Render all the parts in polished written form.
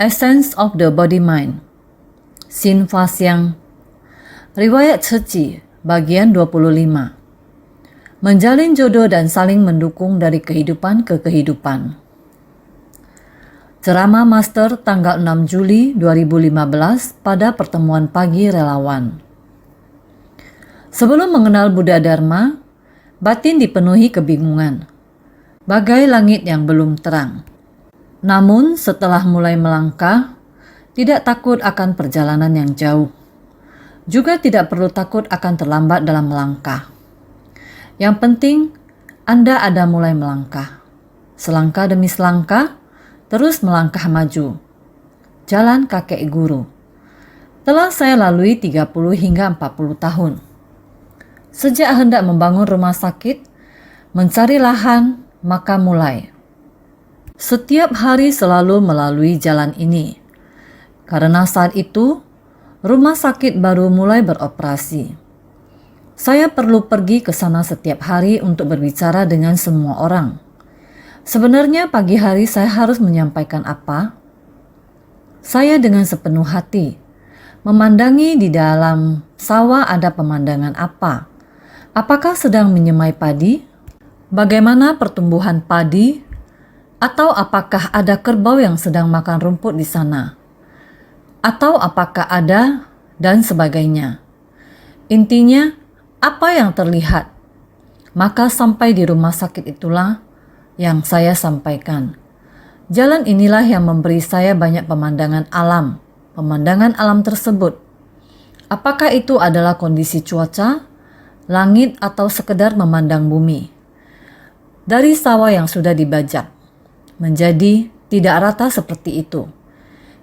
Essence of the Body Mind, Xin Fa Xiang. Riwayat Ceci, bagian 25. Menjalin jodoh dan saling mendukung dari kehidupan ke kehidupan. Ceramah Master tanggal 6 Juli 2015 pada pertemuan pagi relawan. Sebelum mengenal Buddha Dharma, batin dipenuhi kebingungan, bagai langit yang belum terang. Namun setelah mulai melangkah, tidak takut akan perjalanan yang jauh. Juga tidak perlu takut akan terlambat dalam melangkah. Yang penting, Anda ada mulai melangkah. Selangkah demi selangkah, terus melangkah maju. Jalan kakek guru. Telah saya lalui 30 hingga 40 tahun. Sejak hendak membangun rumah sakit, mencari lahan, maka mulai. Setiap hari selalu melalui jalan ini. Karena saat itu, rumah sakit baru mulai beroperasi. Saya perlu pergi ke sana setiap hari untuk berbicara dengan semua orang. Sebenarnya pagi hari saya harus menyampaikan apa? Saya dengan sepenuh hati memandangi di dalam sawah ada pemandangan apa? Apakah sedang menyemai padi? Bagaimana pertumbuhan padi? Atau apakah ada kerbau yang sedang makan rumput di sana? Atau apakah ada dan sebagainya. Intinya, apa yang terlihat? Maka sampai di rumah sakit itulah yang saya sampaikan. Jalan inilah yang memberi saya banyak pemandangan alam. Pemandangan alam tersebut, apakah itu adalah kondisi cuaca, langit, atau sekedar memandang bumi? Dari sawah yang sudah dibajak menjadi tidak rata seperti itu,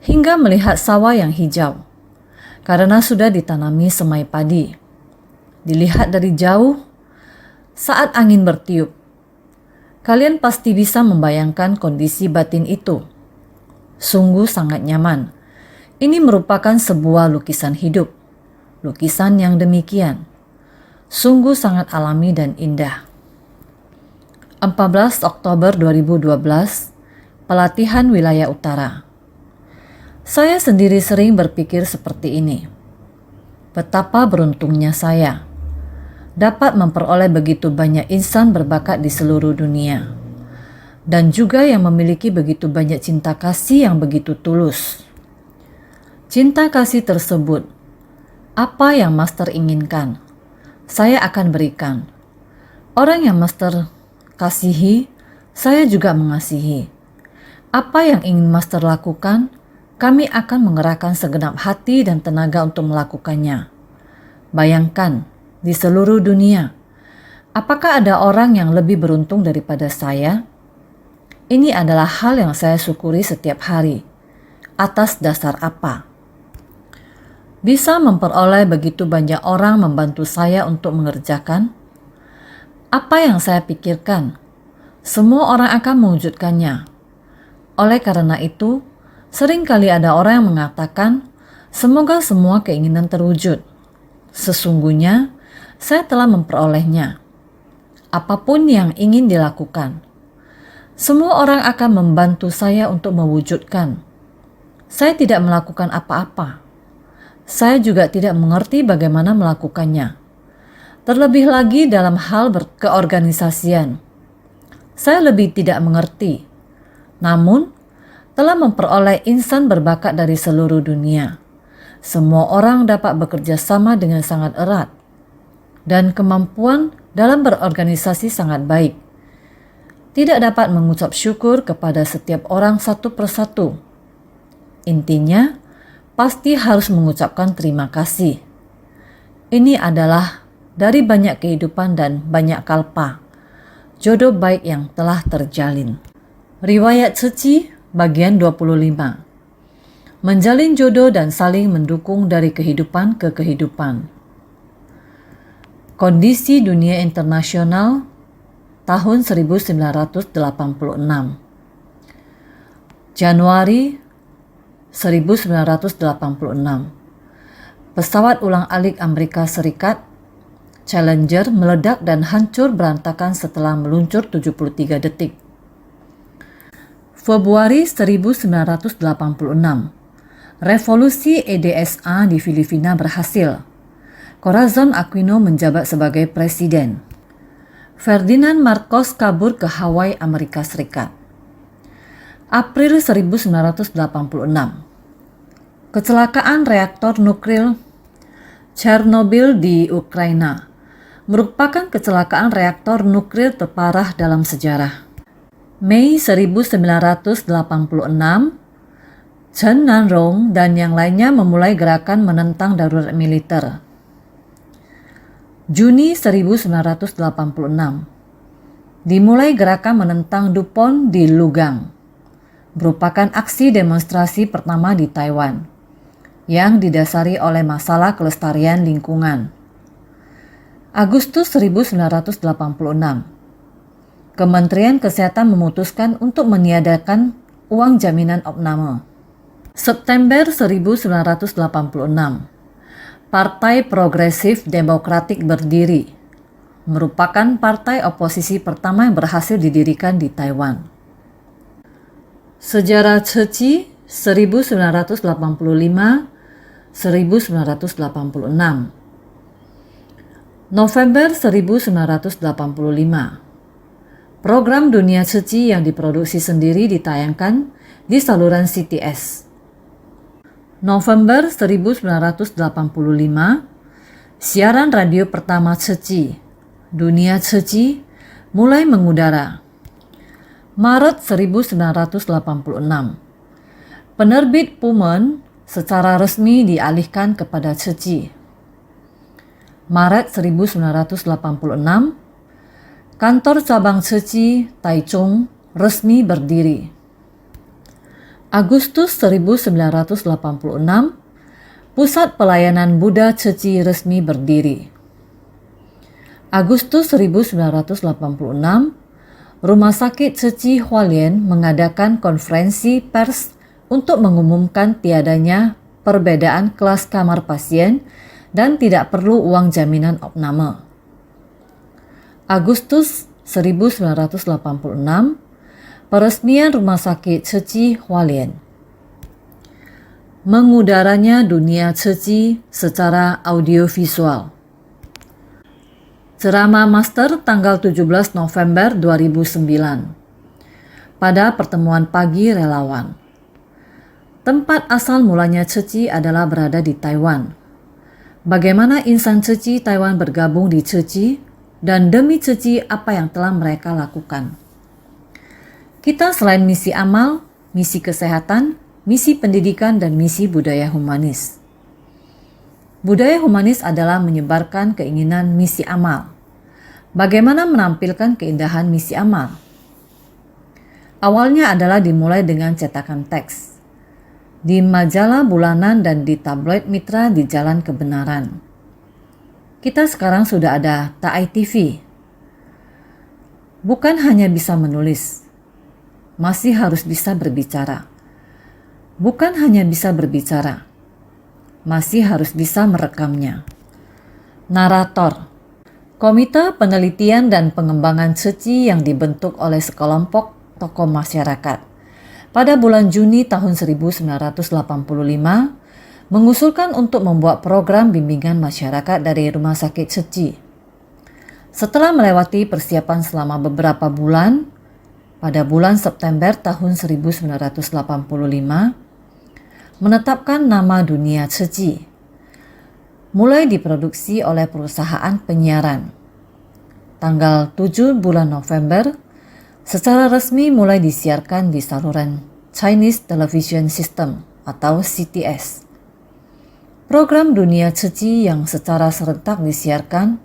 hingga melihat sawah yang hijau, karena sudah ditanami semai padi. Dilihat dari jauh, saat angin bertiup, kalian pasti bisa membayangkan kondisi batin itu. Sungguh sangat nyaman. Ini merupakan sebuah lukisan hidup, lukisan yang demikian. Sungguh sangat alami dan indah. 14 Oktober 2012, pelatihan wilayah utara. Saya sendiri sering berpikir seperti ini. Betapa beruntungnya saya dapat memperoleh begitu banyak insan berbakat di seluruh dunia. Dan juga yang memiliki begitu banyak cinta kasih yang begitu tulus. Cinta kasih tersebut, apa yang Master inginkan, saya akan berikan. Orang yang Master kasihi, saya juga mengasihi. Apa yang ingin Master lakukan, kami akan mengerahkan segenap hati dan tenaga untuk melakukannya. Bayangkan, di seluruh dunia, apakah ada orang yang lebih beruntung daripada saya? Ini adalah hal yang saya syukuri setiap hari. Atas dasar apa? Bisa memperoleh begitu banyak orang membantu saya untuk mengerjakan? Apa yang saya pikirkan, semua orang akan mewujudkannya. Oleh karena itu, seringkali ada orang yang mengatakan, semoga semua keinginan terwujud. Sesungguhnya, saya telah memperolehnya. Apapun yang ingin dilakukan, semua orang akan membantu saya untuk mewujudkan. Saya tidak melakukan apa-apa. Saya juga tidak mengerti bagaimana melakukannya. Terlebih lagi dalam hal keorganisasian. Saya lebih tidak mengerti. Namun, telah memperoleh insan berbakat dari seluruh dunia. Semua orang dapat bekerja sama dengan sangat erat. Dan kemampuan dalam berorganisasi sangat baik. Tidak dapat mengucap syukur kepada setiap orang satu persatu. Intinya, pasti harus mengucapkan terima kasih. Ini adalah dari banyak kehidupan dan banyak kalpa, jodoh baik yang telah terjalin. Riwayat Ceci, bagian 25. Menjalin jodoh dan saling mendukung dari kehidupan ke kehidupan. Kondisi dunia internasional tahun 1986. Januari 1986. Pesawat ulang-alik Amerika Serikat Challenger meledak dan hancur berantakan setelah meluncur 73 detik. Februari 1986, revolusi EDSA di Filipina berhasil. Corazon Aquino menjabat sebagai presiden. Ferdinand Marcos kabur ke Hawaii, Amerika Serikat. April 1986, kecelakaan reaktor nuklir Chernobyl di Ukraina merupakan kecelakaan reaktor nuklir terparah dalam sejarah. Mei 1986, Chen Nanrong dan yang lainnya memulai gerakan menentang darurat militer. Juni 1986, dimulai gerakan menentang DuPont di Lugang, merupakan aksi demonstrasi pertama di Taiwan yang didasari oleh masalah kelestarian lingkungan. Agustus 1986, Kementerian Kesehatan memutuskan untuk meniadakan uang jaminan opname. September 1986, Partai Progresif Demokratik berdiri, merupakan partai oposisi pertama yang berhasil didirikan di Taiwan. Sejarah Ceci 1985-1986. November 1985. Program Dunia Ceci yang diproduksi sendiri ditayangkan di saluran CTS. November 1985, siaran radio pertama Ceci, Dunia Ceci, mulai mengudara. Maret 1986, penerbit Pumen secara resmi dialihkan kepada Ceci. Maret 1986, kantor cabang Ceci, Taichung, resmi berdiri. Agustus 1986, Pusat Pelayanan Buddha Ceci resmi berdiri. Agustus 1986, Rumah Sakit Ceci Hualien mengadakan konferensi pers untuk mengumumkan tiadanya perbedaan kelas kamar pasien dan tidak perlu uang jaminan opname. Agustus 1986, peresmian Rumah Sakit Ceci Hualien. Mengudaranya Dunia Ceci secara audiovisual. Ceramah Master tanggal 17 November 2009. Pada pertemuan pagi relawan. Tempat asal mulanya Ceci adalah berada di Taiwan. Bagaimana insan Ceci Taiwan bergabung di Ceci dan demi Ceci apa yang telah mereka lakukan. Kita selain misi amal, misi kesehatan, misi pendidikan, dan misi budaya humanis. Budaya humanis adalah menyebarkan keinginan misi amal. Bagaimana menampilkan keindahan misi amal? Awalnya adalah dimulai dengan cetakan teks di majalah bulanan dan di tabloid mitra di Jalan Kebenaran. Kita sekarang sudah ada TAI TV. Bukan hanya bisa menulis, masih harus bisa berbicara. Bukan hanya bisa berbicara, masih harus bisa merekamnya. Narator, Komite Penelitian dan Pengembangan Ceci yang dibentuk oleh sekelompok tokoh masyarakat pada bulan Juni tahun 1985 mengusulkan untuk membuat program bimbingan masyarakat dari Rumah Sakit Ceci. Setelah melewati persiapan selama beberapa bulan, pada bulan September tahun 1985, menetapkan nama Dunia Ceci. Mulai diproduksi oleh perusahaan penyiaran. Tanggal 7 bulan November, secara resmi mulai disiarkan di saluran Chinese Television System atau CTS. Program Dunia Ceci yang secara serentak disiarkan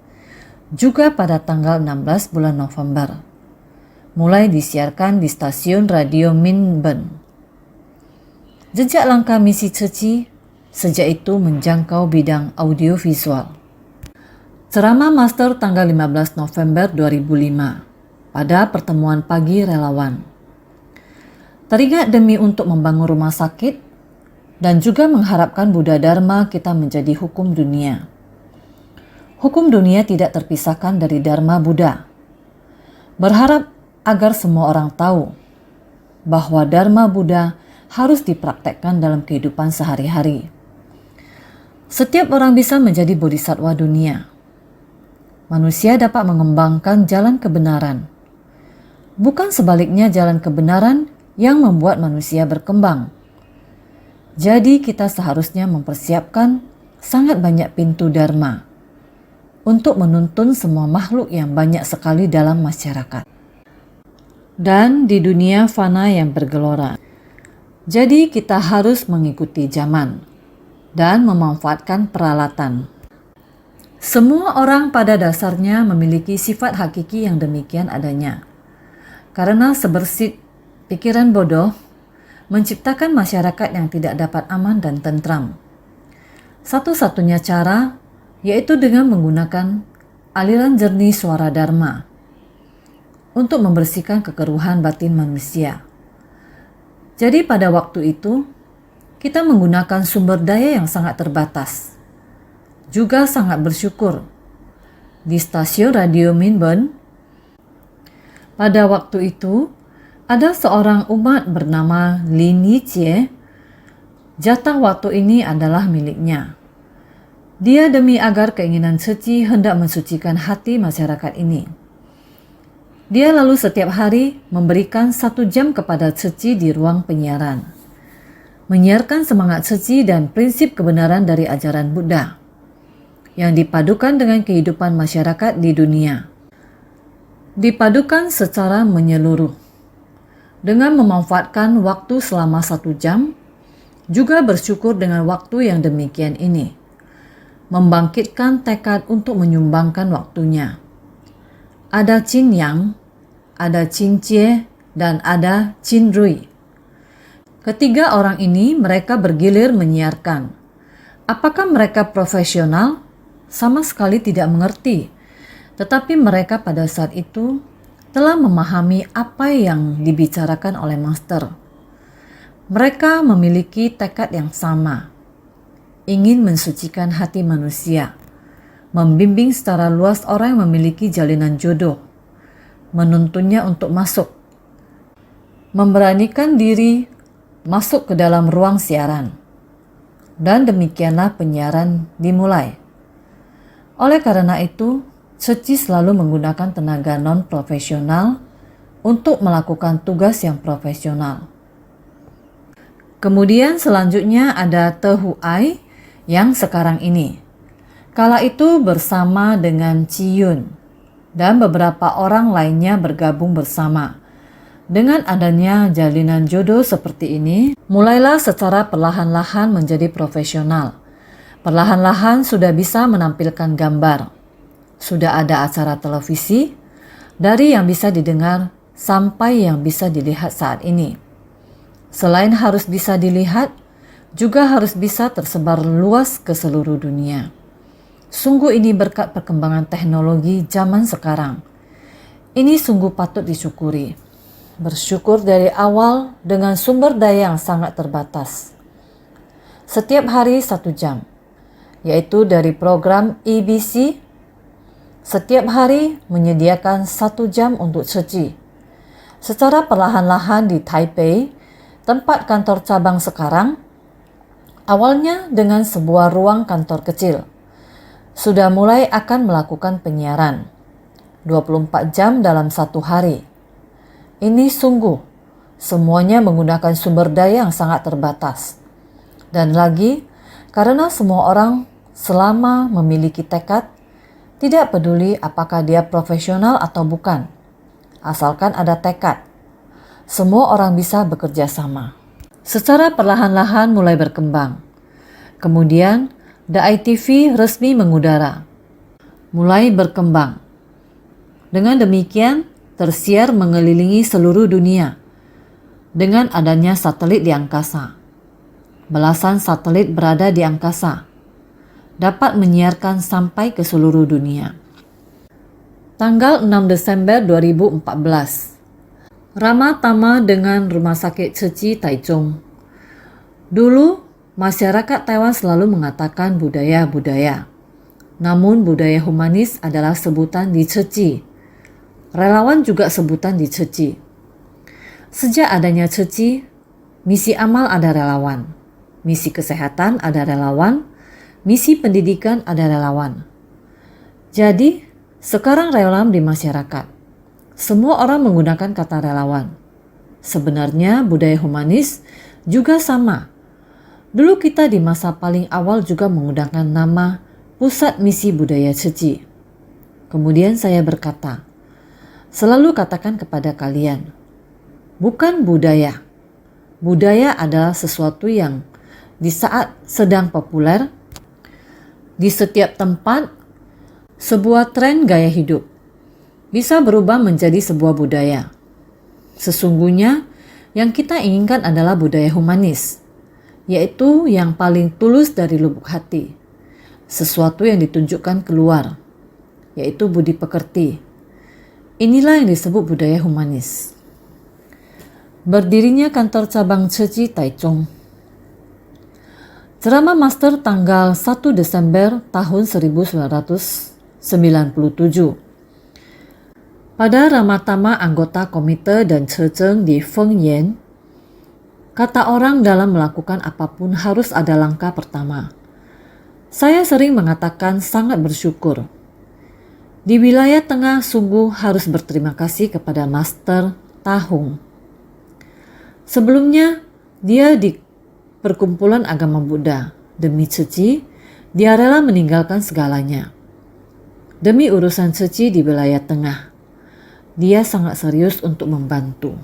juga pada tanggal 16 bulan November. Mulai disiarkan di stasiun radio Minben. Jejak langkah misi Ceci sejak itu menjangkau bidang audiovisual. Ceramah Master tanggal 15 November 2005 pada pertemuan pagi relawan. Teringat demi untuk membangun rumah sakit dan juga mengharapkan Buddha Dharma kita menjadi hukum dunia. Hukum dunia tidak terpisahkan dari Dharma Buddha. Berharap agar semua orang tahu bahwa Dharma Buddha harus dipraktekkan dalam kehidupan sehari-hari. Setiap orang bisa menjadi bodhisattva dunia. Manusia dapat mengembangkan jalan kebenaran. Bukan sebaliknya jalan kebenaran yang membuat manusia berkembang. Jadi kita seharusnya mempersiapkan sangat banyak pintu Dharma untuk menuntun semua makhluk yang banyak sekali dalam masyarakat dan di dunia fana yang bergelora. Jadi kita harus mengikuti zaman dan memanfaatkan peralatan. Semua orang pada dasarnya memiliki sifat hakiki yang demikian adanya. Karena sebersit pikiran bodoh menciptakan masyarakat yang tidak dapat aman dan tentram. Satu-satunya cara yaitu dengan menggunakan aliran jernih suara Dharma untuk membersihkan kekeruhan batin manusia. Jadi pada waktu itu, kita menggunakan sumber daya yang sangat terbatas. Juga sangat bersyukur. Di stasiun radio Minburn, pada waktu itu, ada seorang umat bernama Lin Yijie. Jatah waktu ini adalah miliknya. Dia demi agar keinginan suci hendak mensucikan hati masyarakat ini. Dia lalu setiap hari memberikan 1 jam kepada suci di ruang penyiaran. Menyiarkan semangat suci dan prinsip kebenaran dari ajaran Buddha yang dipadukan dengan kehidupan masyarakat di dunia. Dipadukan secara menyeluruh. Dengan memanfaatkan waktu selama 1 jam, juga bersyukur dengan waktu yang demikian ini. Membangkitkan tekad untuk menyumbangkan waktunya. Ada Chin Yang, ada Chin Jie, dan ada Chin Rui. Ketiga orang ini mereka bergilir menyiarkan. Apakah mereka profesional? Sama sekali tidak mengerti. Tetapi mereka pada saat itu telah memahami apa yang dibicarakan oleh master. Mereka memiliki tekad yang sama. Ingin mensucikan hati manusia. Membimbing secara luas orang yang memiliki jalinan jodoh, menuntunnya untuk masuk, memberanikan diri masuk ke dalam ruang siaran, dan demikianlah penyiaran dimulai. Oleh karena itu, Suci selalu menggunakan tenaga non-profesional untuk melakukan tugas yang profesional. Kemudian selanjutnya ada Tehu Ai yang sekarang ini. Kala itu bersama dengan Ciyun dan beberapa orang lainnya bergabung bersama. Dengan adanya jalinan jodoh seperti ini, mulailah secara perlahan-lahan menjadi profesional. Perlahan-lahan sudah bisa menampilkan gambar. Sudah ada acara televisi, dari yang bisa didengar sampai yang bisa dilihat saat ini. Selain harus bisa dilihat, juga harus bisa tersebar luas ke seluruh dunia. Sungguh ini berkat perkembangan teknologi zaman sekarang. Ini sungguh patut disyukuri. Bersyukur dari awal dengan sumber daya yang sangat terbatas. Setiap hari 1 jam, yaitu dari program EBC, setiap hari menyediakan 1 jam untuk suci. Secara perlahan-lahan di Taipei, tempat kantor cabang sekarang, awalnya dengan sebuah ruang kantor kecil, sudah mulai akan melakukan penyiaran 24 jam dalam 1 hari. Ini sungguh semuanya menggunakan sumber daya yang sangat terbatas. Dan lagi, karena semua orang selama memiliki tekad, tidak peduli apakah dia profesional atau bukan, asalkan ada tekad, semua orang bisa bekerja sama. Secara perlahan-lahan mulai berkembang. Kemudian, The ITV resmi mengudara, mulai berkembang. Dengan demikian, tersiar mengelilingi seluruh dunia dengan adanya satelit di angkasa. Belasan satelit berada di angkasa, dapat menyiarkan sampai ke seluruh dunia. Tanggal 6 Desember 2014, Rama Tama dengan Rumah Sakit Suci Taichung. Dulu, masyarakat Taiwan selalu mengatakan budaya-budaya. Namun budaya humanis adalah sebutan di Ceci. Relawan juga sebutan di Ceci. Sejak adanya Ceci, misi amal ada relawan, misi kesehatan ada relawan, misi pendidikan ada relawan. Jadi, sekarang relawan di masyarakat. Semua orang menggunakan kata relawan. Sebenarnya budaya humanis juga sama. Dulu kita di masa paling awal juga menggunakan nama Pusat Misi Budaya Ceci. Kemudian saya berkata, selalu katakan kepada kalian, bukan budaya. Budaya adalah sesuatu yang di saat sedang populer, di setiap tempat, sebuah tren gaya hidup bisa berubah menjadi sebuah budaya. Sesungguhnya yang kita inginkan adalah budaya humanis, yaitu yang paling tulus dari lubuk hati, sesuatu yang ditunjukkan keluar, yaitu budi pekerti. Inilah yang disebut budaya humanis. Berdirinya kantor cabang Ceci Taichung. Ceramah master tanggal 1 Desember tahun 1997. Pada Ramatama anggota komite dan Ceceng di Fengyan, kata orang dalam melakukan apapun harus ada langkah pertama. Saya sering mengatakan sangat bersyukur. Di wilayah tengah sungguh harus berterima kasih kepada Master Tahung. Sebelumnya, dia di perkumpulan agama Buddha. Demi Ceci, dia rela meninggalkan segalanya. Demi urusan Ceci di wilayah tengah, dia sangat serius untuk membantu.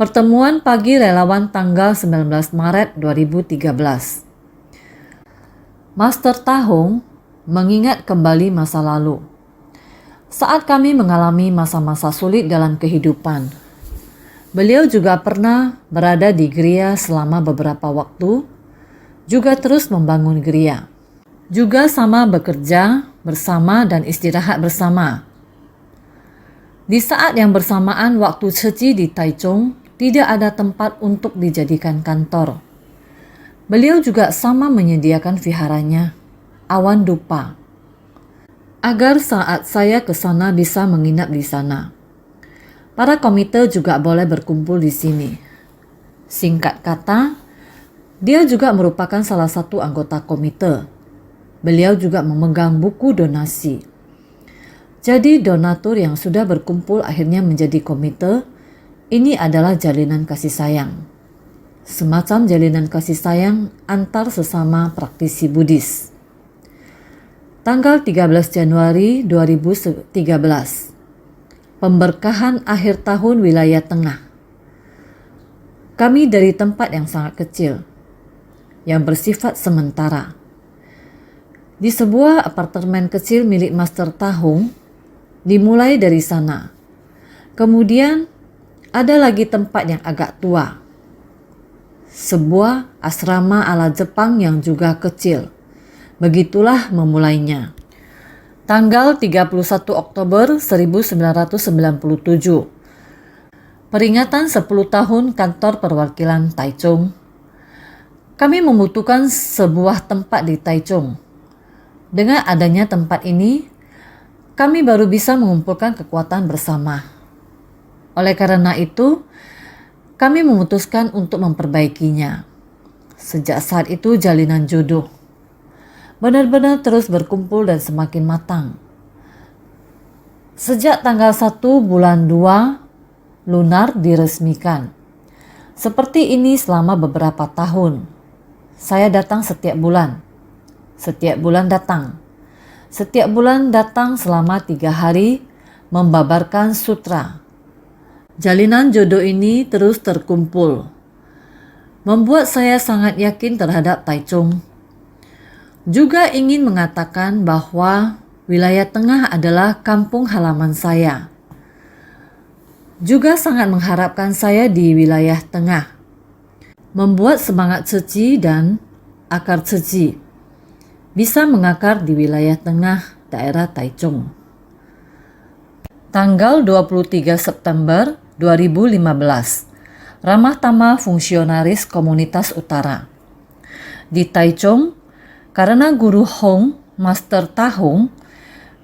Pertemuan pagi relawan tanggal 19 Maret 2013. Master Tahung mengingat kembali masa lalu. Saat kami mengalami masa-masa sulit dalam kehidupan, beliau juga pernah berada di geria selama beberapa waktu, juga terus membangun geria. Juga sama bekerja bersama dan istirahat bersama. Di saat yang bersamaan waktu Ceci di Taichung, tidak ada tempat untuk dijadikan kantor. Beliau juga sama menyediakan viharanya, Awan Dupa, agar saat saya ke sana bisa menginap di sana. Para komite juga boleh berkumpul di sini. Singkat kata, dia juga merupakan salah satu anggota komite. Beliau juga memegang buku donasi. Jadi donatur yang sudah berkumpul akhirnya menjadi komite. Ini adalah jalinan kasih sayang. Semacam jalinan kasih sayang antar sesama praktisi Buddhis. Tanggal 13 Januari 2013. Pemberkahan akhir tahun wilayah tengah. Kami dari tempat yang sangat kecil, yang bersifat sementara. Di sebuah apartemen kecil milik Master Tahung, dimulai dari sana. Kemudian ada lagi tempat yang agak tua. Sebuah asrama ala Jepang yang juga kecil. Begitulah memulainya. Tanggal 31 Oktober 1997. Peringatan 10 tahun kantor perwakilan Taichung. Kami membutuhkan sebuah tempat di Taichung. Dengan adanya tempat ini, kami baru bisa mengumpulkan kekuatan bersama. Oleh karena itu, kami memutuskan untuk memperbaikinya. Sejak saat itu jalinan jodoh benar-benar terus berkumpul dan semakin matang. Sejak tanggal 1 bulan 2, lunar diresmikan. Seperti ini selama beberapa tahun. Saya datang setiap bulan. Setiap bulan datang. Setiap bulan datang selama 3 hari membabarkan sutra. Jalinan jodoh ini terus terkumpul. Membuat saya sangat yakin terhadap Taichung. Juga ingin mengatakan bahwa wilayah tengah adalah kampung halaman saya. Juga sangat mengharapkan saya di wilayah tengah. Membuat semangat Ceci dan akar Ceci bisa mengakar di wilayah tengah daerah Taichung. Tanggal 23 September 2015. Ramah tamah fungsionaris komunitas utara. Di Taichung, karena guru Hong, Master Tahung,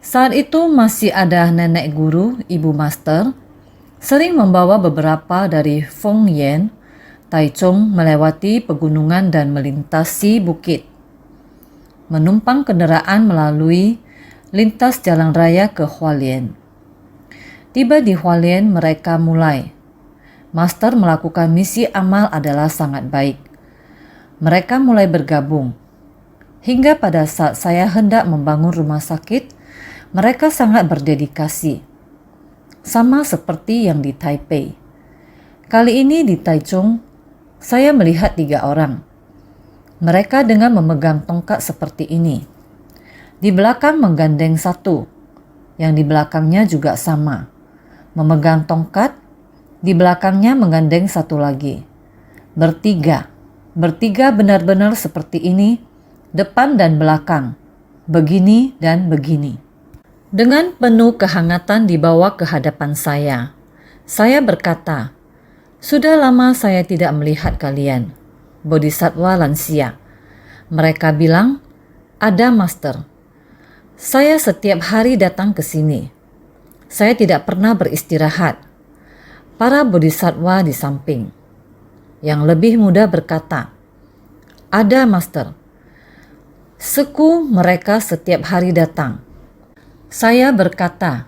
saat itu masih ada nenek guru, ibu master, Sering membawa beberapa dari Fengyan, Taichung melewati pegunungan dan melintasi bukit. Menumpang kendaraan melalui lintas jalan raya ke Hualien. Tiba di Hualien, mereka mulai. Master melakukan misi amal adalah sangat baik. Mereka mulai bergabung. Hingga pada saat saya hendak membangun rumah sakit, mereka sangat berdedikasi. Sama seperti yang di Taipei. Kali ini di Taichung, saya melihat 3 orang. Mereka dengan memegang tongkat seperti ini. Di belakang menggandeng satu, yang di belakangnya juga sama. Memegang tongkat, di belakangnya menggandeng satu lagi. Bertiga benar-benar seperti ini, depan dan belakang, begini dan begini. Dengan penuh kehangatan dibawa ke hadapan saya. Saya berkata, "Sudah lama saya tidak melihat kalian, bodhisattva lansia." Mereka bilang, "Ada, Master. Saya setiap hari datang ke sini. Saya tidak pernah beristirahat." Para bodhisattva di samping. Yang lebih muda berkata, "Ada, Master." Seku mereka setiap hari datang. Saya berkata,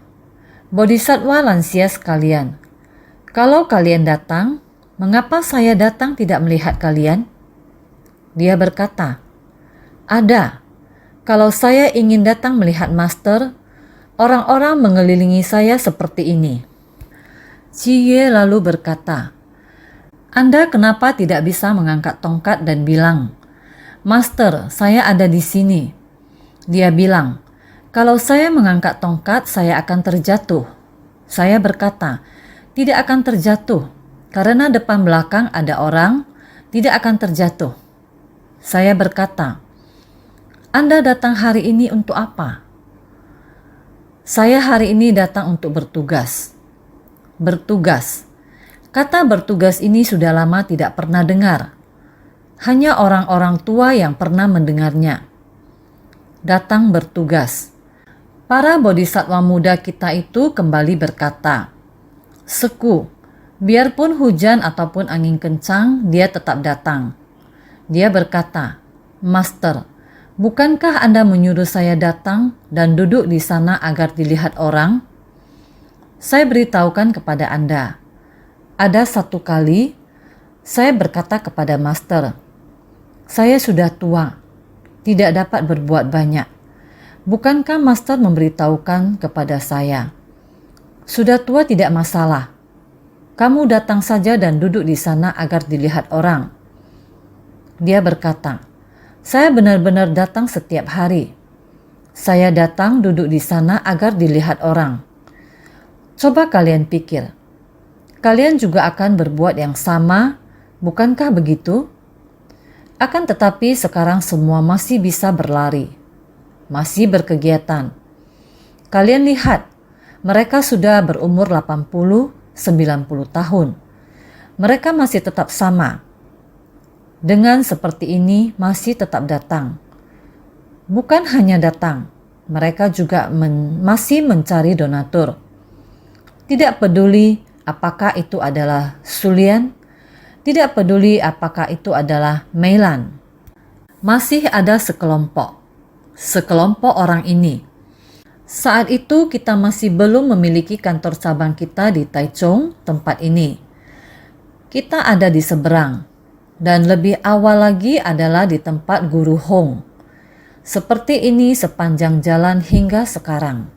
"Bodhisattva lansia sekalian, kalau kalian datang, mengapa saya datang tidak melihat kalian?" Dia berkata, "Ada. Kalau saya ingin datang melihat Master, orang-orang mengelilingi saya seperti ini." Ciye lalu berkata, "Anda kenapa tidak bisa mengangkat tongkat dan bilang, 'Master, saya ada di sini'?" Dia bilang, "Kalau saya mengangkat tongkat, saya akan terjatuh." Saya berkata, "Tidak akan terjatuh, karena depan belakang ada orang, tidak akan terjatuh." Saya berkata, "Anda datang hari ini untuk apa?" "Saya hari ini datang untuk bertugas." Bertugas. Kata bertugas ini sudah lama tidak pernah dengar. Hanya orang-orang tua yang pernah mendengarnya. Datang bertugas. Para bodhisattva muda kita itu kembali berkata, "Seku, biarpun hujan ataupun angin kencang, dia tetap datang." Dia berkata, "Master, bukankah Anda menyuruh saya datang dan duduk di sana agar dilihat orang?" Saya beritahukan kepada Anda. Ada satu kali, saya berkata kepada Master, "Saya sudah tua, tidak dapat berbuat banyak. Bukankah Master memberitahukan kepada saya, 'Sudah tua tidak masalah. Kamu datang saja dan duduk di sana agar dilihat orang.'" Dia berkata, "Saya benar-benar datang setiap hari. Saya datang duduk di sana agar dilihat orang." Coba kalian pikir, kalian juga akan berbuat yang sama, bukankah begitu? Akan tetapi sekarang semua masih bisa berlari, masih berkegiatan. Kalian lihat, mereka sudah berumur 80-90 tahun. Mereka masih tetap sama. Dengan seperti ini masih tetap datang. Bukan hanya datang, mereka juga masih mencari donatur. Tidak peduli apakah itu adalah Sulian, tidak peduli apakah itu adalah Meilan. Masih ada sekelompok orang ini. Saat itu kita masih belum memiliki kantor cabang kita di Taichung, tempat ini. Kita ada di seberang, dan lebih awal lagi adalah di tempat Guru Hong. Seperti ini sepanjang jalan hingga sekarang.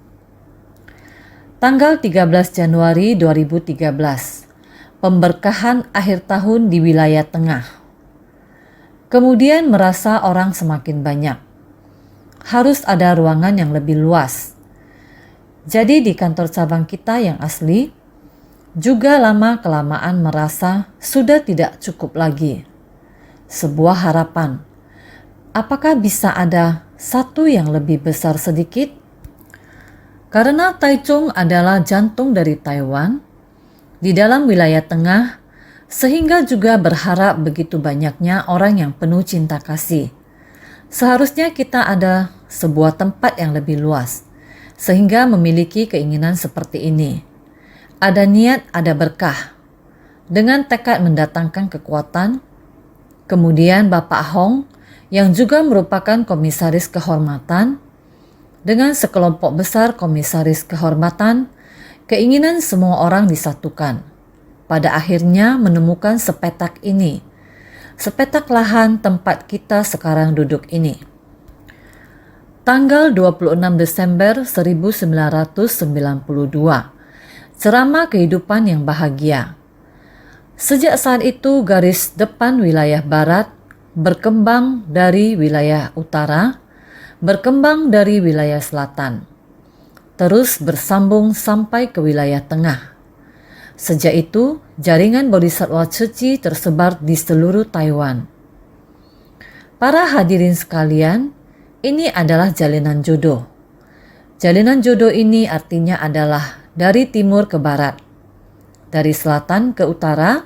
Tanggal 13 Januari 2013, pemberkahan akhir tahun di wilayah tengah. Kemudian merasa orang semakin banyak. Harus ada ruangan yang lebih luas. Jadi di kantor cabang kita yang asli, juga lama-kelamaan merasa sudah tidak cukup lagi. Sebuah harapan. Apakah bisa ada satu yang lebih besar sedikit? Karena Taichung adalah jantung dari Taiwan, di dalam wilayah tengah, sehingga juga berharap begitu banyaknya orang yang penuh cinta kasih. Seharusnya kita ada sebuah tempat yang lebih luas, sehingga memiliki keinginan seperti ini. Ada niat, ada berkah. Dengan tekad mendatangkan kekuatan, kemudian Bapak Hong yang juga merupakan komisaris kehormatan, dengan sekelompok besar komisaris kehormatan, keinginan semua orang disatukan. Pada akhirnya menemukan sepetak ini, sepetak lahan tempat kita sekarang duduk ini. Tanggal 26 Desember 1992, ceramah kehidupan yang bahagia. Sejak saat itu garis depan wilayah barat berkembang dari wilayah utara, berkembang dari wilayah selatan, terus bersambung sampai ke wilayah tengah. Sejak itu, jaringan Bodhisattva Ceci tersebar di seluruh Taiwan. Para hadirin sekalian, ini adalah jalinan jodoh. Jalinan jodoh ini artinya adalah dari timur ke barat, dari selatan ke utara,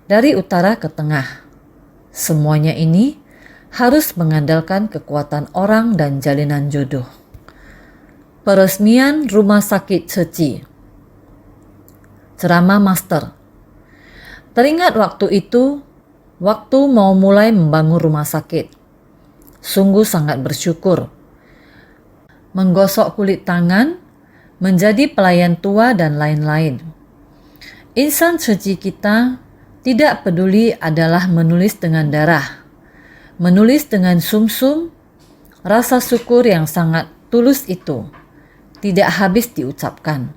dari utara ke tengah. Semuanya ini harus mengandalkan kekuatan orang dan jalinan jodoh. Peresmian Rumah Sakit Ceci. Ceramah Master. Teringat waktu itu, waktu mau mulai membangun rumah sakit. Sungguh sangat bersyukur. Menggosok kulit tangan, menjadi pelayan tua dan lain-lain. Insan Ceci kita tidak peduli adalah menulis dengan darah, menulis dengan sumsum. Rasa syukur yang sangat tulus itu tidak habis diucapkan,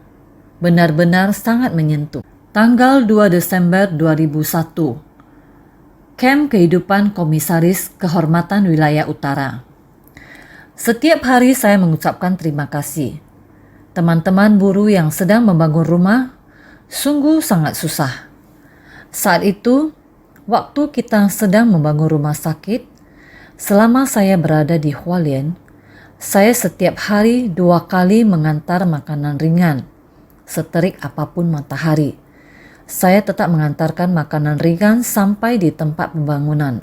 benar-benar sangat menyentuh. Tanggal 2 Desember 2001, Camp Kehidupan Komisaris Kehormatan Wilayah Utara. Setiap hari saya mengucapkan terima kasih. Teman-teman buruh yang sedang membangun rumah sungguh sangat susah. Saat itu, waktu kita sedang membangun rumah sakit, selama saya berada di Hualien, saya setiap hari 2 kali mengantar makanan ringan, seterik apapun matahari. Saya tetap mengantarkan makanan ringan sampai di tempat pembangunan.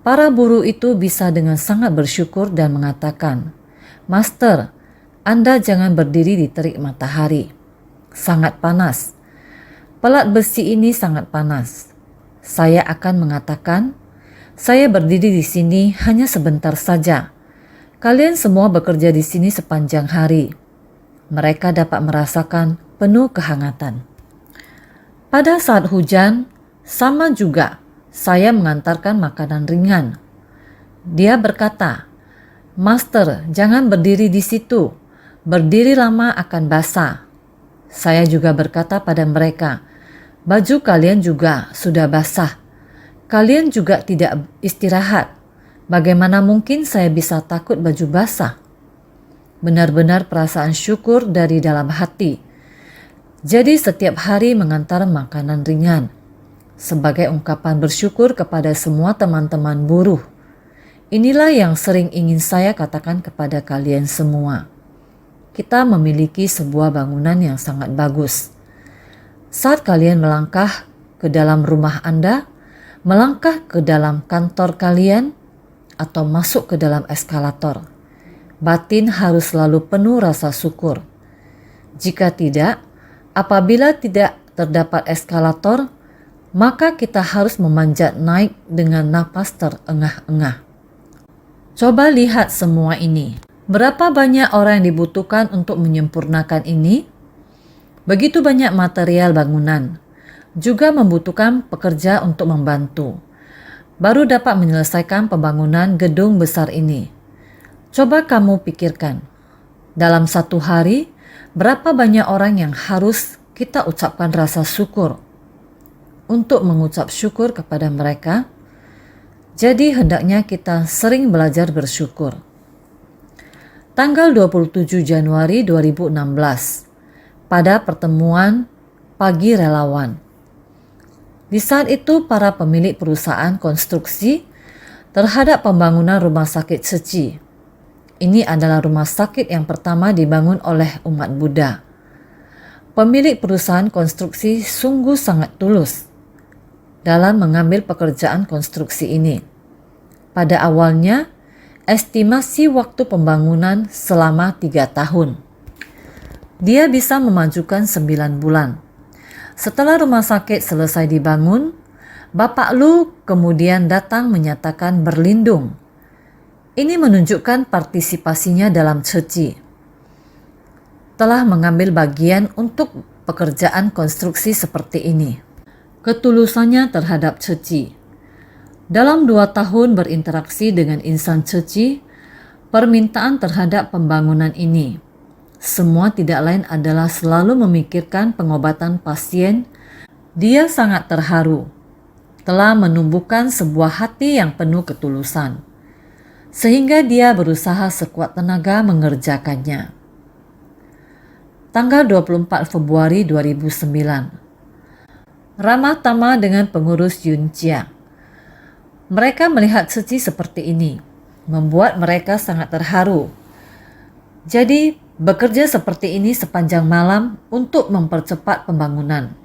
Para buruh itu bisa dengan sangat bersyukur dan mengatakan, "Master, Anda jangan berdiri di terik matahari. Sangat panas. Pelat besi ini sangat panas." Saya akan mengatakan, "Saya berdiri di sini hanya sebentar saja. Kalian semua bekerja di sini sepanjang hari." Mereka dapat merasakan penuh kehangatan. Pada saat hujan, sama juga saya mengantarkan makanan ringan. Dia berkata, "Master, jangan berdiri di situ. Berdiri lama akan basah." Saya juga berkata pada mereka, "Baju kalian juga sudah basah. Kalian juga tidak istirahat. Bagaimana mungkin saya bisa takut baju basah?" Benar-benar perasaan syukur dari dalam hati. Jadi setiap hari mengantar makanan ringan sebagai ungkapan bersyukur kepada semua teman-teman buruh. Inilah yang sering ingin saya katakan kepada kalian semua. Kita memiliki sebuah bangunan yang sangat bagus. Saat kalian melangkah ke dalam rumah Anda, melangkah ke dalam kantor kalian, atau masuk ke dalam eskalator, batin harus selalu penuh rasa syukur. Jika tidak, apabila tidak terdapat eskalator, maka kita harus memanjat naik dengan napas terengah-engah. Coba lihat semua ini. Berapa banyak orang yang dibutuhkan untuk menyempurnakan ini? Begitu banyak material bangunan. Juga membutuhkan pekerja untuk membantu. Baru dapat menyelesaikan pembangunan gedung besar ini. Coba kamu pikirkan, dalam satu hari, berapa banyak orang yang harus kita ucapkan rasa syukur. Untuk mengucap syukur kepada mereka, jadi hendaknya kita sering belajar bersyukur. Tanggal 27 Januari 2016, pada pertemuan pagi relawan. Di saat itu para pemilik perusahaan konstruksi terhadap pembangunan rumah sakit Ceci. Ini adalah rumah sakit yang pertama dibangun oleh umat Buddha. Pemilik perusahaan konstruksi sungguh sangat tulus dalam mengambil pekerjaan konstruksi ini. Pada awalnya, estimasi waktu pembangunan selama 3 tahun. Dia bisa memajukan 9 bulan. Setelah rumah sakit selesai dibangun, Bapak Lu kemudian datang menyatakan berlindung. Ini menunjukkan partisipasinya dalam ceci. Telah mengambil bagian untuk pekerjaan konstruksi seperti ini. Ketulusannya terhadap ceci. Dalam 2 tahun berinteraksi dengan insan ceci, permintaan terhadap pembangunan ini semua tidak lain adalah selalu memikirkan pengobatan pasien. Dia sangat terharu, telah menumbuhkan sebuah hati yang penuh ketulusan, sehingga dia berusaha sekuat tenaga mengerjakannya. Tanggal 24 Februari 2009. Ramah tamah dengan pengurus Yunjia. Mereka melihat ceci seperti ini, membuat mereka sangat terharu. Jadi, bekerja seperti ini sepanjang malam untuk mempercepat pembangunan.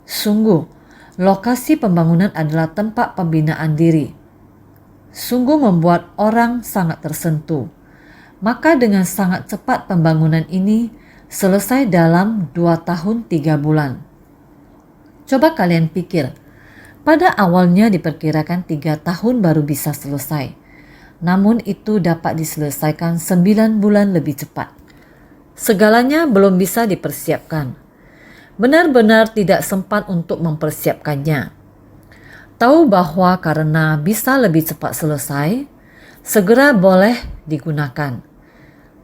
Sungguh, lokasi pembangunan adalah tempat pembinaan diri. Sungguh membuat orang sangat tersentuh. Maka dengan sangat cepat pembangunan ini selesai dalam 2 tahun 3 bulan. Coba kalian pikir, pada awalnya diperkirakan 3 tahun baru bisa selesai. Namun itu dapat diselesaikan 9 bulan lebih cepat. Segalanya belum bisa dipersiapkan. Benar-benar tidak sempat untuk mempersiapkannya. Tahu bahwa karena bisa lebih cepat selesai, segera boleh digunakan.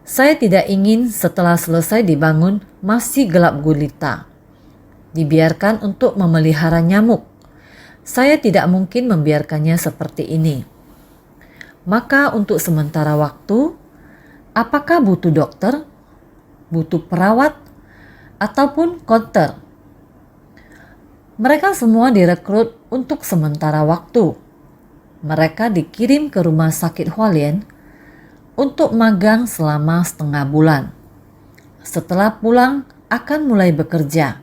Saya tidak ingin setelah selesai dibangun masih gelap gulita. Dibiarkan untuk memelihara nyamuk. Saya tidak mungkin membiarkannya seperti ini. Maka untuk sementara waktu, apakah butuh dokter? Butuh perawat, ataupun konter. Mereka semua direkrut untuk sementara waktu. Mereka dikirim ke rumah sakit Hualien untuk magang selama setengah bulan. Setelah pulang akan mulai bekerja.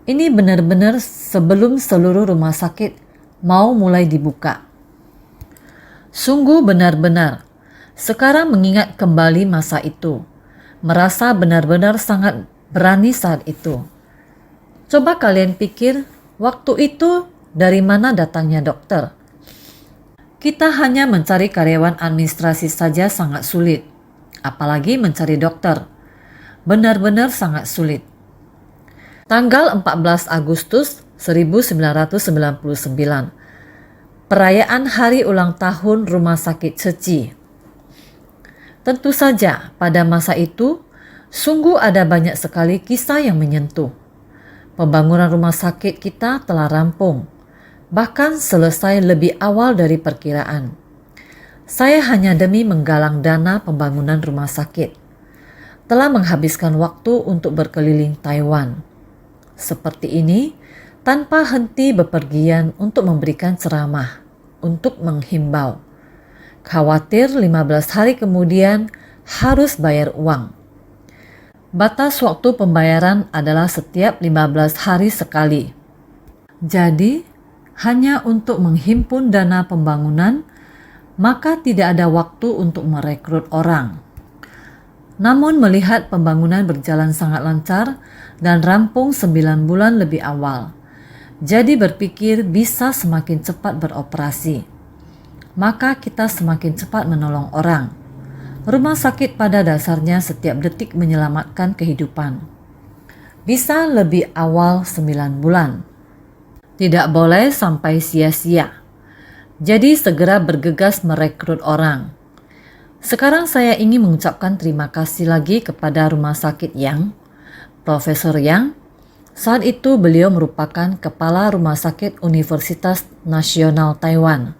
Ini benar-benar sebelum seluruh rumah sakit mau mulai dibuka. Sungguh benar-benar, sekarang mengingat kembali masa itu. Merasa benar-benar sangat berani saat itu. Coba kalian pikir, waktu itu dari mana datangnya dokter? Kita hanya mencari karyawan administrasi saja sangat sulit, apalagi mencari dokter. Benar-benar sangat sulit. Tanggal 14 Agustus 1999, perayaan hari ulang tahun Rumah Sakit Ceci. Tentu saja pada masa itu sungguh ada banyak sekali kisah yang menyentuh. Pembangunan rumah sakit kita telah rampung, bahkan selesai lebih awal dari perkiraan. Saya hanya demi menggalang dana pembangunan rumah sakit, telah menghabiskan waktu untuk berkeliling Taiwan. Seperti ini, tanpa henti bepergian untuk memberikan ceramah, untuk menghimbau. Khawatir 15 hari kemudian harus bayar uang. Batas waktu pembayaran adalah setiap 15 hari sekali. Jadi, hanya untuk menghimpun dana pembangunan, maka tidak ada waktu untuk merekrut orang. Namun melihat pembangunan berjalan sangat lancar dan rampung 9 bulan lebih awal, jadi berpikir bisa semakin cepat beroperasi. Maka kita semakin cepat menolong orang. Rumah sakit pada dasarnya setiap detik menyelamatkan kehidupan. Bisa lebih awal 9 bulan. Tidak boleh sampai sia-sia. Jadi segera bergegas merekrut orang. Sekarang saya ingin mengucapkan terima kasih lagi kepada Rumah Sakit Yang, Profesor Yang. Saat itu beliau merupakan Kepala Rumah Sakit Universitas Nasional Taiwan.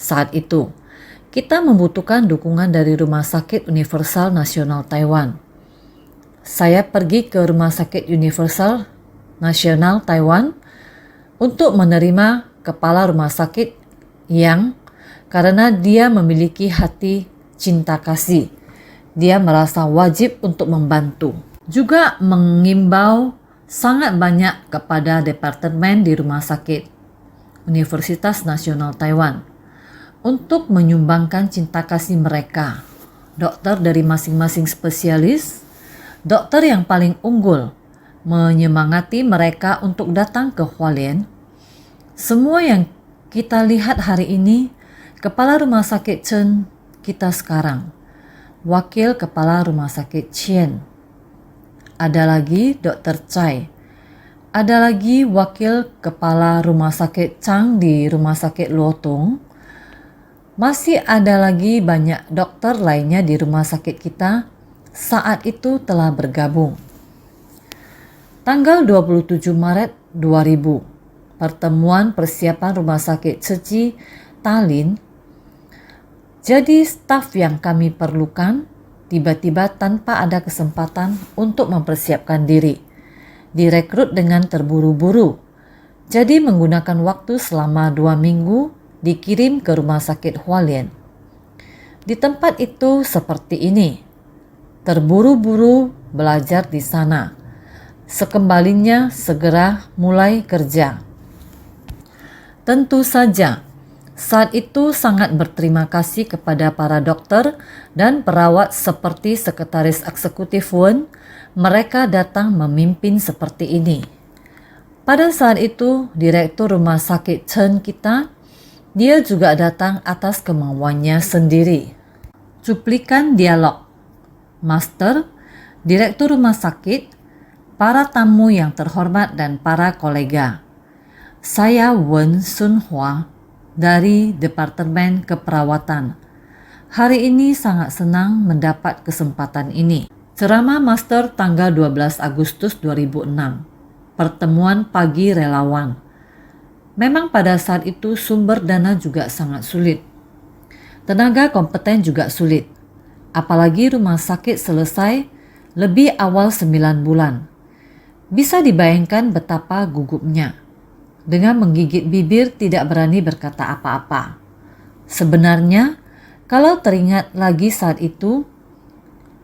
Saat itu, kita membutuhkan dukungan dari Rumah Sakit Universal Nasional Taiwan. Saya pergi ke Rumah Sakit Universal Nasional Taiwan untuk menerima Kepala Rumah Sakit Yang karena dia memiliki hati cinta kasih. Dia merasa wajib untuk membantu. Juga mengimbau sangat banyak kepada departemen di Rumah Sakit Universitas Nasional Taiwan untuk menyumbangkan cinta kasih mereka, dokter dari masing-masing spesialis, dokter yang paling unggul, menyemangati mereka untuk datang ke Hualien. Semua yang kita lihat hari ini, Kepala Rumah Sakit Chen kita sekarang, Wakil Kepala Rumah Sakit Chien, ada lagi Dr. Chai, ada lagi Wakil Kepala Rumah Sakit Chang di Rumah Sakit Luotung, masih ada lagi banyak dokter lainnya di rumah sakit kita saat itu telah bergabung. Tanggal 27 Maret 2000, pertemuan persiapan Rumah Sakit Ceci Tallinn. Jadi staf yang kami perlukan tiba-tiba tanpa ada kesempatan untuk mempersiapkan diri. Direkrut dengan terburu-buru. Jadi menggunakan waktu selama 2 minggu dikirim ke Rumah Sakit Hualien. Di tempat itu seperti ini. Terburu-buru belajar di sana. Sekembalinya segera mulai kerja. Tentu saja, saat itu sangat berterima kasih kepada para dokter dan perawat seperti sekretaris eksekutif Wen. Mereka datang memimpin seperti ini. Pada saat itu, direktur rumah sakit Chen kita, dia juga datang atas kemauannya sendiri. Cuplikan dialog. Master, direktur rumah sakit, para tamu yang terhormat dan para kolega. Saya Wen Sun Hua dari Departemen Keperawatan. Hari ini sangat senang mendapat kesempatan ini. Ceramah Master tanggal 12 Agustus 2006. Pertemuan pagi relawan. Memang pada saat itu sumber dana juga sangat sulit. Tenaga kompeten juga sulit. Apalagi rumah sakit selesai lebih awal 9 bulan. Bisa dibayangkan betapa gugupnya. Dengan menggigit bibir tidak berani berkata apa-apa. Sebenarnya, kalau teringat lagi saat itu,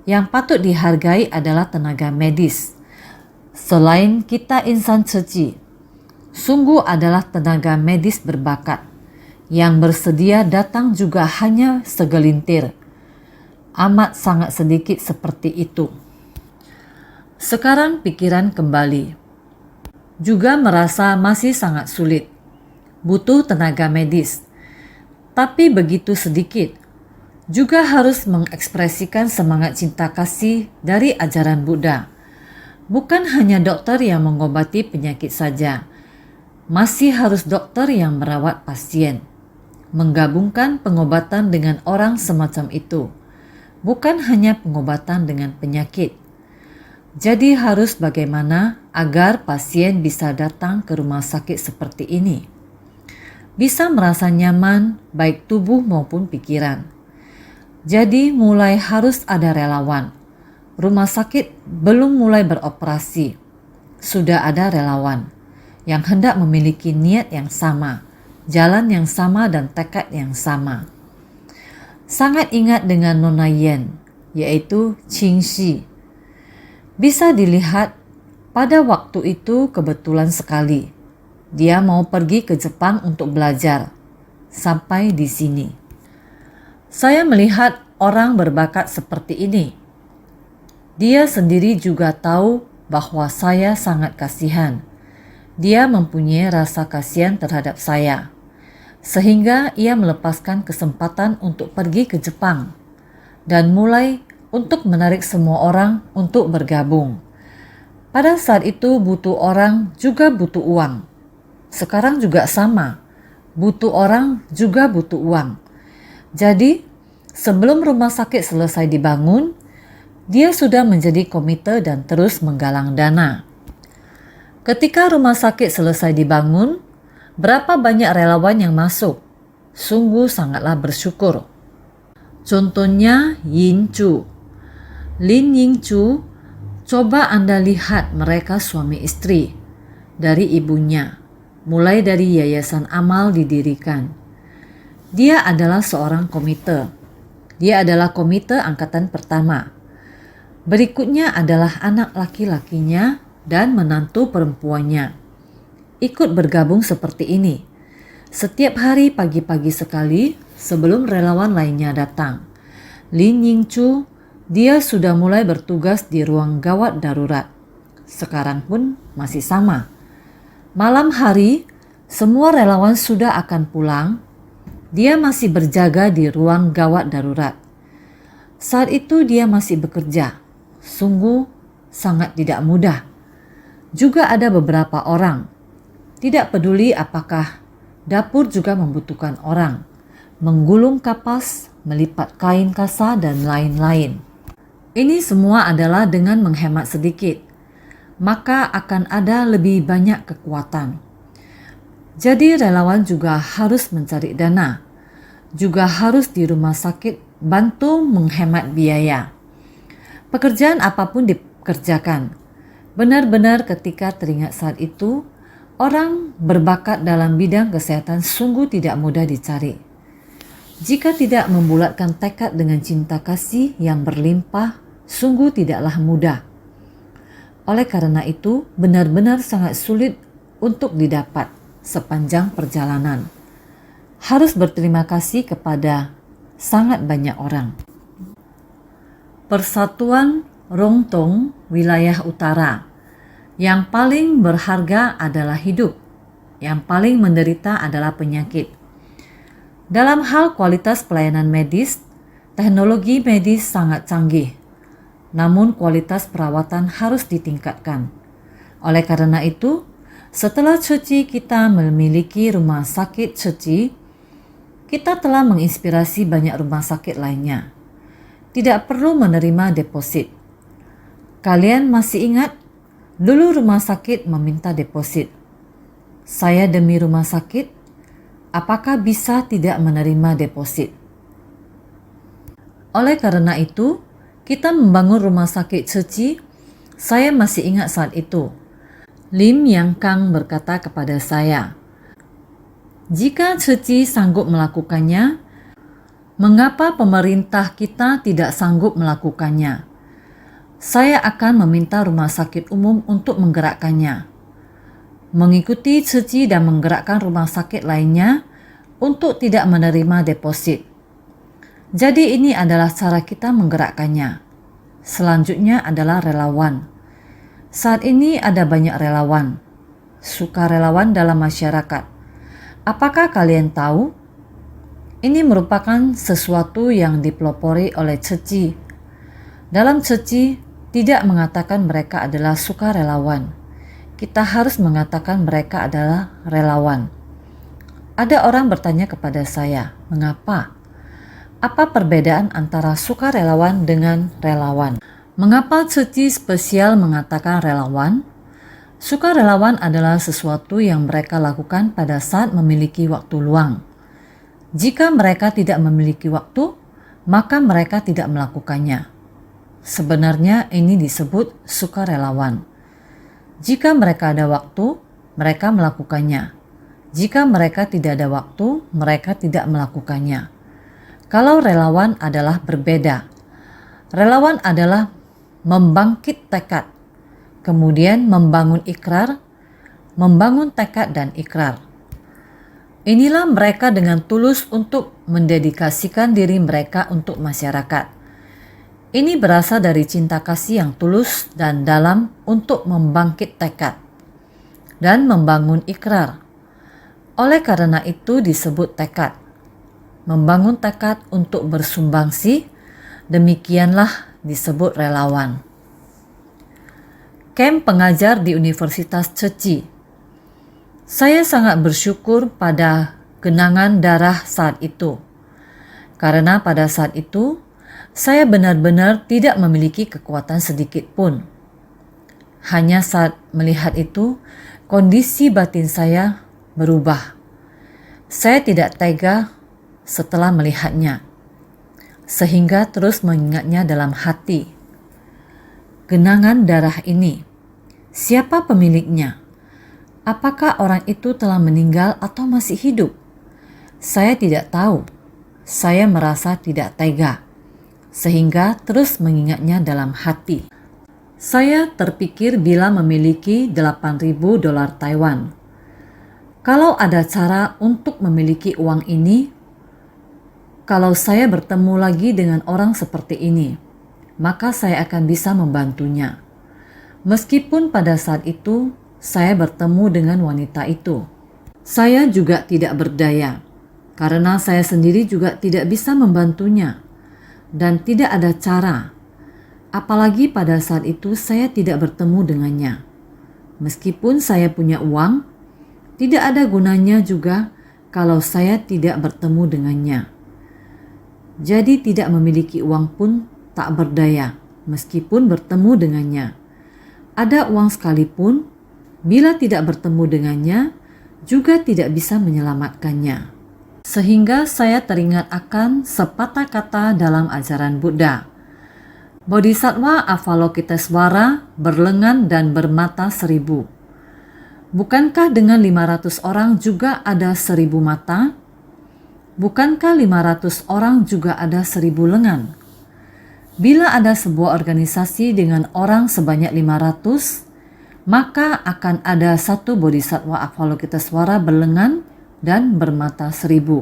yang patut dihargai adalah tenaga medis. Selain kita insan ceci, sungguh adalah tenaga medis berbakat. Yang bersedia datang juga hanya segelintir. Amat sangat sedikit seperti itu. Sekarang pikiran kembali. Juga merasa masih sangat sulit. Butuh tenaga medis. Tapi begitu sedikit. Juga harus mengekspresikan semangat cinta kasih dari ajaran Buddha. Bukan hanya dokter yang mengobati penyakit saja. Masih harus dokter yang merawat pasien. Menggabungkan pengobatan dengan orang semacam itu. Bukan hanya pengobatan dengan penyakit. Jadi harus bagaimana agar pasien bisa datang ke rumah sakit seperti ini. Bisa merasa nyaman baik tubuh maupun pikiran. Jadi mulai harus ada relawan. Rumah sakit belum mulai beroperasi. Sudah ada relawan yang hendak memiliki niat yang sama, jalan yang sama dan tekad yang sama. Sangat ingat dengan Nona Yen, yaitu Qing Shi. Bisa dilihat pada waktu itu kebetulan sekali. Dia mau pergi ke Jepang untuk belajar. Sampai di sini. Saya melihat orang berbakat seperti ini. Dia sendiri juga tahu bahwa saya sangat kasihan. Dia mempunyai rasa kasihan terhadap saya, sehingga ia melepaskan kesempatan untuk pergi ke Jepang dan mulai untuk menarik semua orang untuk bergabung. Pada saat itu butuh orang juga butuh uang. Sekarang juga sama, butuh orang juga butuh uang. Jadi, sebelum rumah sakit selesai dibangun, dia sudah menjadi komite dan terus menggalang dana. Ketika rumah sakit selesai dibangun, berapa banyak relawan yang masuk? Sungguh sangatlah bersyukur. Contohnya Yin Chu. Lin Ying Chu, coba Anda lihat mereka suami istri. Dari ibunya, mulai dari yayasan amal didirikan. Dia adalah seorang komite. Dia adalah komite angkatan pertama. Berikutnya adalah anak laki-lakinya dan menantu perempuannya. Ikut bergabung seperti ini. Setiap hari pagi-pagi sekali sebelum relawan lainnya datang. Lin Ying Chu Dia sudah mulai bertugas di ruang gawat darurat. Sekarang pun masih sama. Malam hari, semua relawan sudah akan pulang. Dia masih berjaga di ruang gawat darurat. Saat itu dia masih bekerja. Sungguh sangat tidak mudah. Juga ada beberapa orang. Tidak peduli apakah dapur juga membutuhkan orang. Menggulung kapas, melipat kain kasa, dan lain-lain. Ini semua adalah dengan menghemat sedikit. Maka akan ada lebih banyak kekuatan. Jadi relawan juga harus mencari dana. Juga harus di rumah sakit bantu menghemat biaya. Pekerjaan apapun dikerjakan. Benar-benar ketika teringat saat itu, orang berbakat dalam bidang kesehatan sungguh tidak mudah dicari. Jika tidak membulatkan tekad dengan cinta kasih yang berlimpah, sungguh tidaklah mudah. Oleh karena itu, benar-benar sangat sulit untuk didapat sepanjang perjalanan. Harus berterima kasih kepada sangat banyak orang. Persatuan Rongtong Wilayah Utara. Yang paling berharga adalah hidup. Yang paling menderita adalah penyakit. Dalam hal kualitas pelayanan medis, teknologi medis sangat canggih. Namun kualitas perawatan harus ditingkatkan. Oleh karena itu, setelah Ceci kita memiliki rumah sakit Ceci, kita telah menginspirasi banyak rumah sakit lainnya. Tidak perlu menerima deposit. Kalian masih ingat? Dulu rumah sakit meminta deposit. Saya demi rumah sakit, apakah bisa tidak menerima deposit? Oleh karena itu, kita membangun rumah sakit Ceci. Saya masih ingat saat itu. Lim Yang Kang berkata kepada saya, jika Ceci sanggup melakukannya, mengapa pemerintah kita tidak sanggup melakukannya? Saya akan meminta rumah sakit umum untuk menggerakkannya. Mengikuti Ceci dan menggerakkan rumah sakit lainnya untuk tidak menerima deposit. Jadi ini adalah cara kita menggerakkannya. Selanjutnya adalah relawan. Saat ini ada banyak relawan. Sukarelawan dalam masyarakat. Apakah kalian tahu? Ini merupakan sesuatu yang dipelopori oleh Ceci. Dalam Ceci tidak mengatakan mereka adalah sukarelawan. Kita harus mengatakan mereka adalah relawan. Ada orang bertanya kepada saya, mengapa? Apa perbedaan antara sukarelawan dengan relawan? Mengapa Ceci spesial mengatakan relawan? Sukarelawan adalah sesuatu yang mereka lakukan pada saat memiliki waktu luang. Jika mereka tidak memiliki waktu, maka mereka tidak melakukannya. Sebenarnya ini disebut sukarelawan. Jika mereka ada waktu, mereka melakukannya. Jika mereka tidak ada waktu, mereka tidak melakukannya. Kalau relawan adalah berbeda. Relawan adalah membangkit tekad, kemudian membangun ikrar, membangun tekad dan ikrar. Inilah mereka dengan tulus untuk mendedikasikan diri mereka untuk masyarakat. Ini berasal dari cinta kasih yang tulus dan dalam untuk membangkit tekad dan membangun ikrar. Oleh karena itu disebut tekad. Membangun tekad untuk bersumbangsi, demikianlah disebut relawan. Camp pengajar di Universitas Ceci. Saya sangat bersyukur pada genangan darah saat itu. Karena pada saat itu, saya benar-benar tidak memiliki kekuatan sedikit pun. Hanya saat melihat itu, kondisi batin saya berubah. Saya tidak tega setelah melihatnya, sehingga terus mengingatnya dalam hati. Genangan darah ini, siapa pemiliknya? Apakah orang itu telah meninggal atau masih hidup? Saya tidak tahu. Saya merasa tidak tega, sehingga terus mengingatnya dalam hati. Saya terpikir bila memiliki $8.000 Taiwan. Kalau ada cara untuk memiliki uang ini, kalau saya bertemu lagi dengan orang seperti ini, maka saya akan bisa membantunya. Meskipun pada saat itu saya bertemu dengan wanita itu, saya juga tidak berdaya karena saya sendiri juga tidak bisa membantunya dan tidak ada cara. Apalagi pada saat itu saya tidak bertemu dengannya. Meskipun saya punya uang, tidak ada gunanya juga kalau saya tidak bertemu dengannya. Jadi tidak memiliki uang pun tak berdaya meskipun bertemu dengannya. Ada uang sekalipun, bila tidak bertemu dengannya, juga tidak bisa menyelamatkannya. Sehingga saya teringat akan sepatah kata dalam ajaran Buddha. Bodhisattva Avalokitesvara berlengan dan bermata 1000. Bukankah dengan 500 orang juga ada 1000 mata? Bukankah 500 orang juga ada 1000 lengan? Bila ada sebuah organisasi dengan orang sebanyak 500, maka akan ada satu Bodhisattva Avalokitesvara berlengan dan bermata 1000.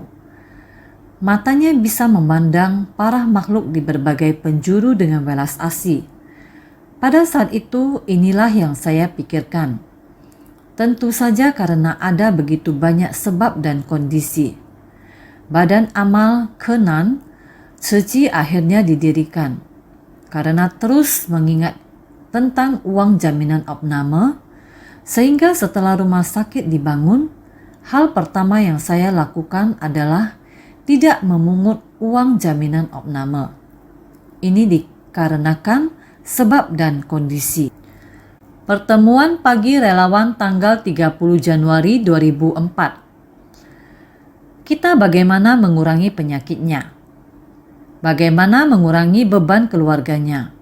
Matanya bisa memandang para makhluk di berbagai penjuru dengan welas asih. Pada saat itu inilah yang saya pikirkan. Tentu saja karena ada begitu banyak sebab dan kondisi. Badan amal Kenan Tzu akhirnya didirikan karena terus mengingat tentang uang jaminan opname, sehingga setelah rumah sakit dibangun, hal pertama yang saya lakukan adalah tidak memungut uang jaminan opname. Ini dikarenakan sebab dan kondisi. Pertemuan pagi relawan tanggal 30 Januari 2004. Kita bagaimana mengurangi penyakitnya? Bagaimana mengurangi beban keluarganya?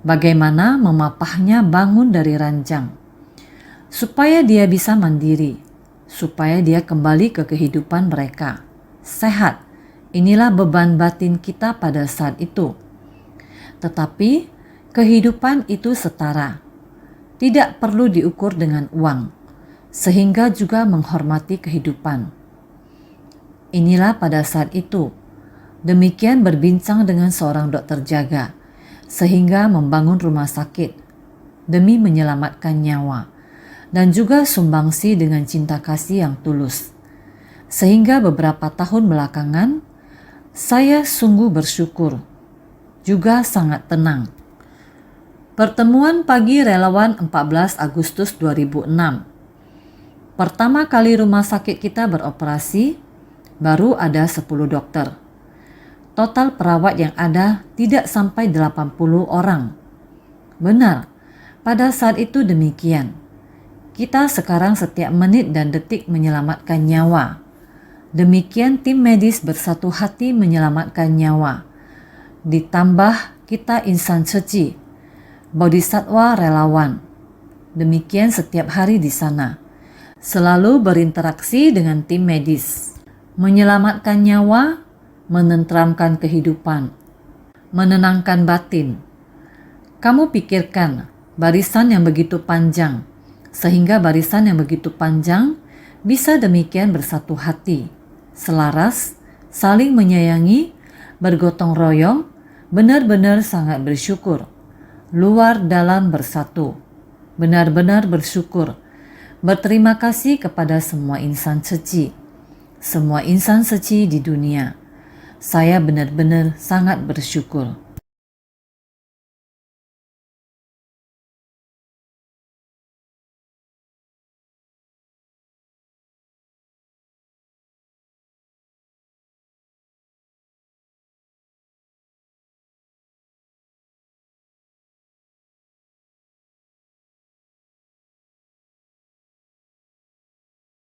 Bagaimana memapahnya bangun dari ranjang? Supaya dia bisa mandiri, supaya dia kembali ke kehidupan mereka. Sehat, inilah beban batin kita pada saat itu. Tetapi kehidupan itu setara, tidak perlu diukur dengan uang, sehingga juga menghormati kehidupan. Inilah pada saat itu. Demikian berbincang dengan seorang dokter jaga, sehingga membangun rumah sakit demi menyelamatkan nyawa, dan juga sumbangsi dengan cinta kasih yang tulus. Sehingga beberapa tahun belakangan, saya sungguh bersyukur, juga sangat tenang. Pertemuan pagi relawan 14 Agustus 2006. Pertama kali rumah sakit kita beroperasi, baru ada 10 dokter. Total perawat yang ada tidak sampai 80 orang. Benar, pada saat itu demikian. Kita sekarang setiap menit dan detik menyelamatkan nyawa. Demikian tim medis bersatu hati menyelamatkan nyawa. Ditambah kita insan suci, bodhisattva relawan. Demikian setiap hari di sana. Selalu berinteraksi dengan tim medis. Menyelamatkan nyawa, menenteramkan kehidupan, menenangkan batin. Kamu pikirkan barisan yang begitu panjang, sehingga barisan yang begitu panjang bisa demikian bersatu hati, selaras, saling menyayangi, bergotong royong, benar-benar sangat bersyukur, luar dalam bersatu, benar-benar bersyukur, berterima kasih kepada semua insan suci, semua insan suci di dunia. Saya benar-benar sangat bersyukur.